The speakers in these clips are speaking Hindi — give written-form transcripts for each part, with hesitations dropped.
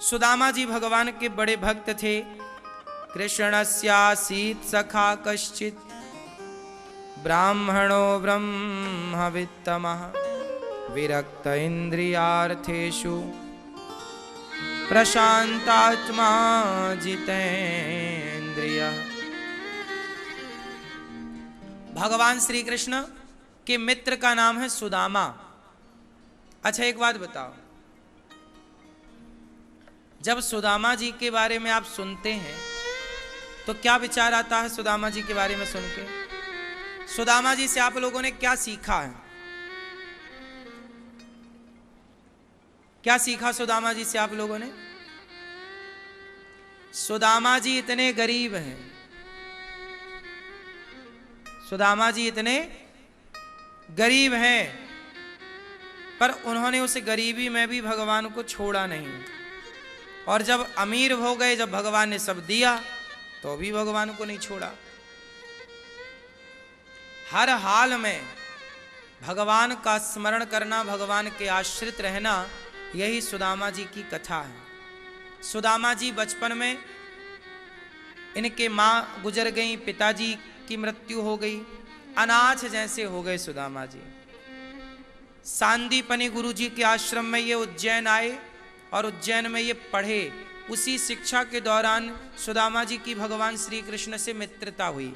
सुदामा जी भगवान के बड़े भक्त थे। कृष्णस्यासीत् सखा कश्चित् ब्राह्मणो ब्रह्मवित्तमः विरक्त इंद्रियार्थेषु प्रशांतात्मा जितेन्द्रियः। भगवान श्री कृष्ण के मित्र का नाम है सुदामा। अच्छा एक बात बताओ, जब सुदामा जी के बारे में आप सुनते हैं तो क्या विचार आता है सुदामा जी के बारे में सुन के? सुदामा जी से आप लोगों ने क्या सीखा है? क्या सीखा सुदामा जी से आप लोगों ने? सुदामा जी इतने गरीब हैं, सुदामा जी इतने गरीब हैं, पर उन्होंने उस गरीबी में भी भगवान को छोड़ा नहीं। और जब अमीर हो गए, जब भगवान ने सब दिया तो भी भगवान को नहीं छोड़ा। हर हाल में भगवान का स्मरण करना, भगवान के आश्रित रहना, यही सुदामा जी की कथा है। सुदामा जी बचपन में इनके माँ गुजर गई, पिताजी की मृत्यु हो गई, अनाथ जैसे हो गए सुदामा जी। सांदीपनि गुरु जी के आश्रम में ये उज्जैन आए और उज्जैन में ये पढ़े। उसी शिक्षा के दौरान सुदामा जी की भगवान श्री कृष्ण से मित्रता हुई।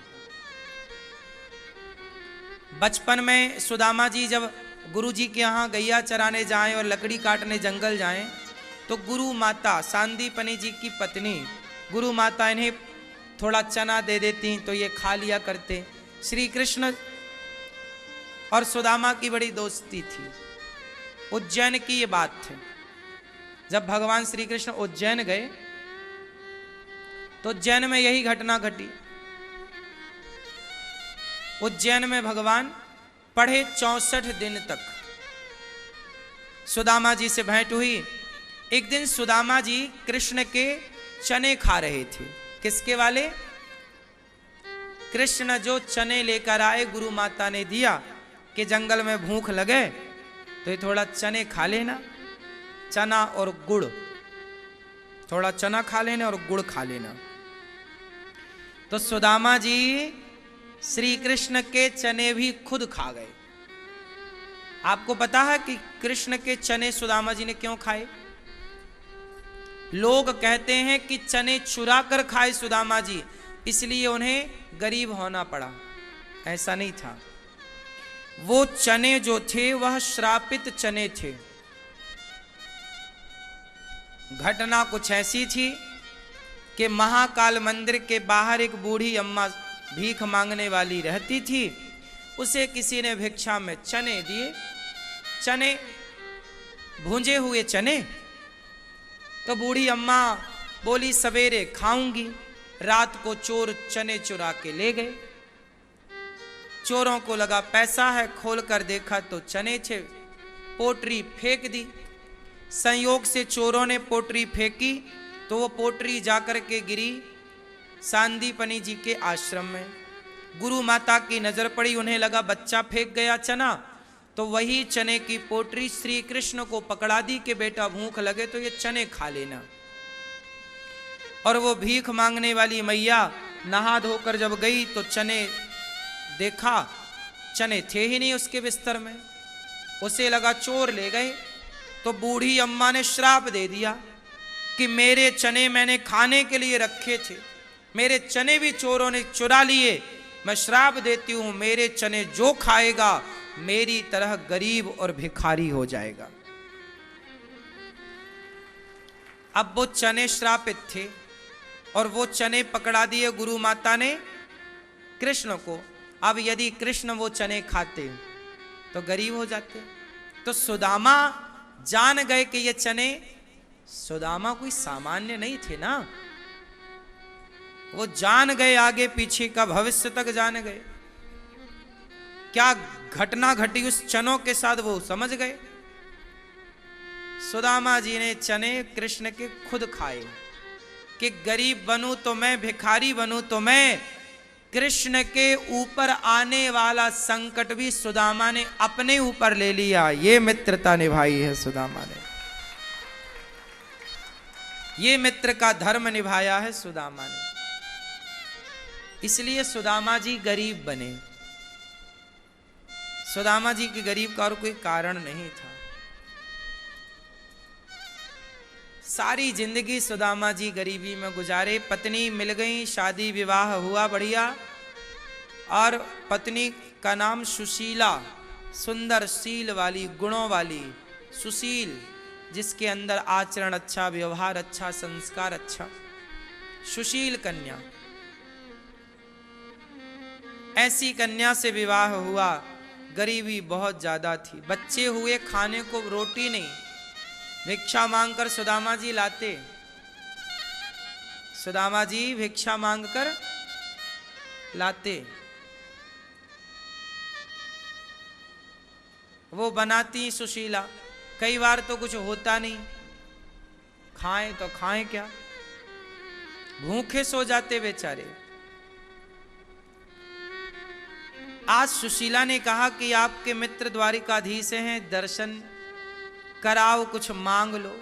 बचपन में सुदामा जी जब गुरु जी के यहाँ गैया चराने जाएं और लकड़ी काटने जंगल जाएं, तो गुरु माता सांदीपनि जी की पत्नी गुरु माता इन्हें थोड़ा चना दे देती तो ये खा लिया करते। श्री कृष्ण और सुदामा की बड़ी दोस्ती थी। उज्जैन की ये बात थी। जब भगवान श्री कृष्ण उज्जैन गए तो उज्जैन में यही घटना घटी। उज्जैन में भगवान पढ़े 64 दिन तक। सुदामा जी से भेंट हुई। एक दिन सुदामा जी कृष्ण के चने खा रहे थे। किसके वाले? कृष्ण जो चने लेकर आए, गुरु माता ने दिया कि जंगल में भूख लगे तो ये थोड़ा चने खा लेना, चना और गुड़, थोड़ा चना खा लेना और गुड़ खा लेना। तो सुदामा जी श्री कृष्ण के चने भी खुद खा गए। आपको पता है कि कृष्ण के चने सुदामा जी ने क्यों खाए? लोग कहते हैं कि चने चुरा कर खाए सुदामा जी, इसलिए उन्हें गरीब होना पड़ा। ऐसा नहीं था। वो चने जो थे वह श्रापित चने थे। घटना कुछ ऐसी थी कि महाकाल मंदिर के बाहर एक बूढ़ी अम्मा भीख मांगने वाली रहती थी। उसे किसी ने भिक्षा में चने दिए, चने भूंजे हुए चने। तो बूढ़ी अम्मा बोली सवेरे खाऊंगी। रात को चोर चने चुरा के ले गए। चोरों को लगा पैसा है, खोलकर देखा तो चने थे। पोटरी फेंक दी। संयोग से चोरों ने पोटरी फेंकी तो वो पोटरी जाकर के गिरी सांदीपनि जी के आश्रम में। गुरु माता की नजर पड़ी, उन्हें लगा बच्चा फेंक गया चना, तो वही चने की पोटरी श्री कृष्ण को पकड़ा दी कि बेटा भूख लगे तो ये चने खा लेना। और वो भीख मांगने वाली मैया नहा धोकर जब गई तो चने देखा, चने थे ही नहीं उसके बिस्तर में। उसे लगा चोर ले गए। तो बूढ़ी अम्मा ने श्राप दे दिया कि मेरे चने मैंने खाने के लिए रखे थे, मेरे चने भी चोरों ने चुरा लिए। मैं श्राप देती हूं, मेरे चने जो खाएगा मेरी तरह गरीब और भिखारी हो जाएगा। अब वो चने श्रापित थे और वो चने पकड़ा दिए गुरु माता ने कृष्ण को। अब यदि कृष्ण वो चने खाते तो गरीब हो जाते। तो सुदामा जान गए कि ये चने, सुदामा कोई सामान्य नहीं थे ना, वो जान गए, आगे पीछे का भविष्य तक जान गए। क्या घटना घटी उस चनों के साथ वो समझ गए। सुदामा जी ने चने कृष्ण के खुद खाए कि गरीब बनूं तो मैं, भिखारी बनूं तो मैं। कृष्ण के ऊपर आने वाला संकट भी सुदामा ने अपने ऊपर ले लिया। ये मित्रता निभाई है सुदामा ने। ये मित्र का धर्म निभाया है सुदामा ने, इसलिए सुदामा जी गरीब बने। सुदामा जी के गरीब का और कोई कारण नहीं था। सारी जिंदगी सुदामा जी गरीबी में गुजारे। पत्नी मिल गई, शादी विवाह हुआ बढ़िया, और पत्नी का नाम सुशीला, सुंदर शील वाली, गुणों वाली, सुशील, जिसके अंदर आचरण अच्छा, व्यवहार अच्छा, संस्कार अच्छा, सुशील कन्या। ऐसी कन्या से विवाह हुआ। गरीबी बहुत ज्यादा थी, बच्चे हुए, खाने को रोटी नहीं, भिक्षा मांगकर सुदामा जी लाते। सुदामा जी भिक्षा मांगकर लाते। वो बनाती सुशीला। कई बार तो कुछ होता नहीं, खाएं तो खाएं क्या, भूखे सो जाते बेचारे। आज सुशीला ने कहा कि आपके मित्र द्वारिकाधीश हैं, दर्शन कराओ, कुछ मांग लो।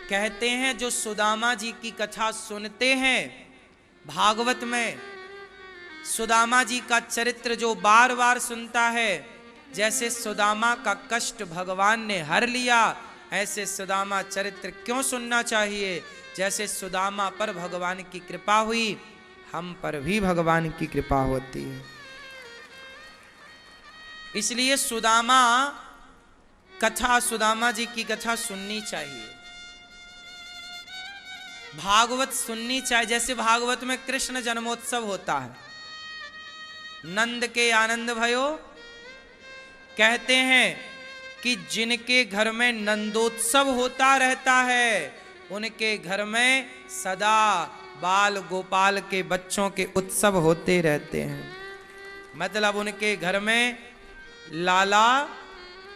कहते हैं जो सुदामा जी की कथा सुनते हैं भागवत में, सुदामा जी का चरित्र जो बार बार सुनता है, जैसे सुदामा का कष्ट भगवान ने हर लिया, ऐसे सुदामा चरित्र क्यों सुनना चाहिए। जैसे सुदामा पर भगवान की कृपा हुई, हम पर भी भगवान की कृपा होती है। इसलिए सुदामा कथा, सुदामा जी की कथा सुननी चाहिए, भागवत सुननी चाहिए। जैसे भागवत में कृष्ण जन्मोत्सव होता है, नंद के आनंद भयो। कहते हैं कि जिनके घर में नंदोत्सव होता रहता है, उनके घर में सदा बाल गोपाल के बच्चों के उत्सव होते रहते हैं। मतलब उनके घर में लाला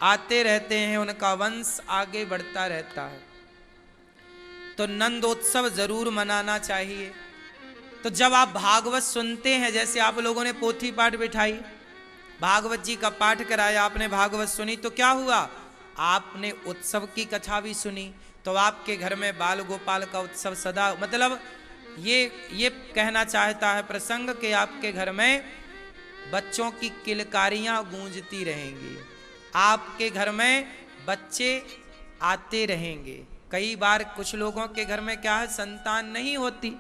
आते रहते हैं, उनका वंश आगे बढ़ता रहता है। तो नंदोत्सव जरूर मनाना चाहिए। तो जब आप भागवत सुनते हैं, जैसे आप लोगों ने पोथी पाठ बिठाई, भागवत जी का पाठ कराया, आपने भागवत सुनी, तो क्या हुआ, आपने उत्सव की कथा भी सुनी। तो आपके घर में बाल गोपाल का उत्सव सदा, मतलब ये कहना चाहता है प्रसंग कि आपके घर में बच्चों की किलकारियां गूंजती रहेंगी, आपके घर में बच्चे आते रहेंगे। कई बार कुछ लोगों के घर में क्या है, संतान नहीं होती,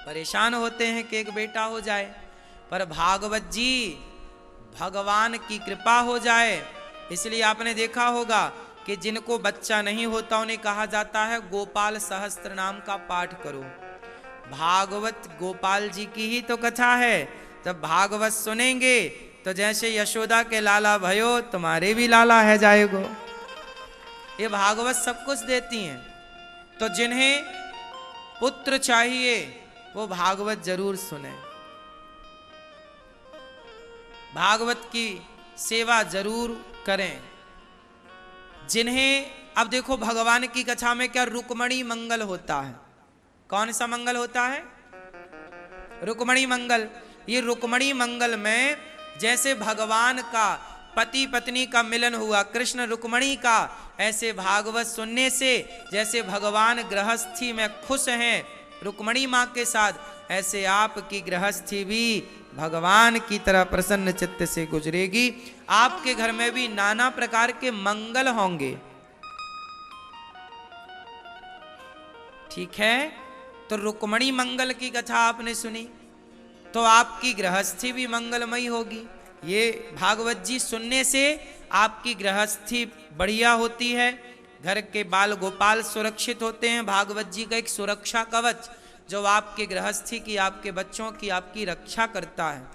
परेशान होते हैं कि एक बेटा हो जाए, पर भागवत जी भगवान की कृपा हो जाए। इसलिए आपने देखा होगा कि जिनको बच्चा नहीं होता उन्हें कहा जाता है गोपाल सहस्त्र नाम का पाठ करो। भागवत गोपाल जी की ही तो कथा है। जब भागवत सुनेंगे तो जैसे यशोदा के लाला भयो, तुम्हारे भी लाला है जाएगो। ये भागवत सब कुछ देती हैं। तो जिन्हें पुत्र चाहिए वो भागवत जरूर सुने, भागवत की सेवा जरूर करें। जिन्हें, अब देखो भगवान की कथा में क्या रुक्मणी मंगल होता है। कौन सा मंगल होता है, रुक्मणी मंगल। ये रुक्मणी मंगल में जैसे भगवान का पति पत्नी का मिलन हुआ, कृष्ण रुक्मणी का, ऐसे भागवत सुनने से जैसे भगवान गृहस्थी में खुश हैं रुक्मणी माँ के साथ, ऐसे आपकी गृहस्थी भी भगवान की तरह प्रसन्न चित्त से गुजरेगी। आपके घर में भी नाना प्रकार के मंगल होंगे। ठीक है, तो रुक्मणी मंगल की कथा आपने सुनी तो आपकी गृहस्थी भी मंगलमयी होगी। ये भागवत जी सुनने से आपकी गृहस्थी बढ़िया होती है, घर के बाल गोपाल सुरक्षित होते हैं। भागवत जी का एक सुरक्षा कवच जो आपके गृहस्थी की, आपके बच्चों की, आपकी रक्षा करता है।